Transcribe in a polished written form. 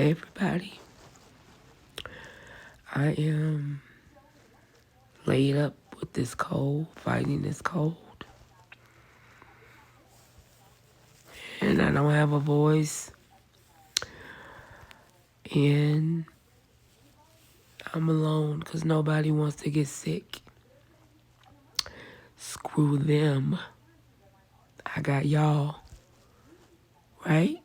everybody. I am laid up with this cold, fighting this cold. And I don't have a voice. And I'm alone because nobody wants to get sick. Screw them. I got y'all. Right?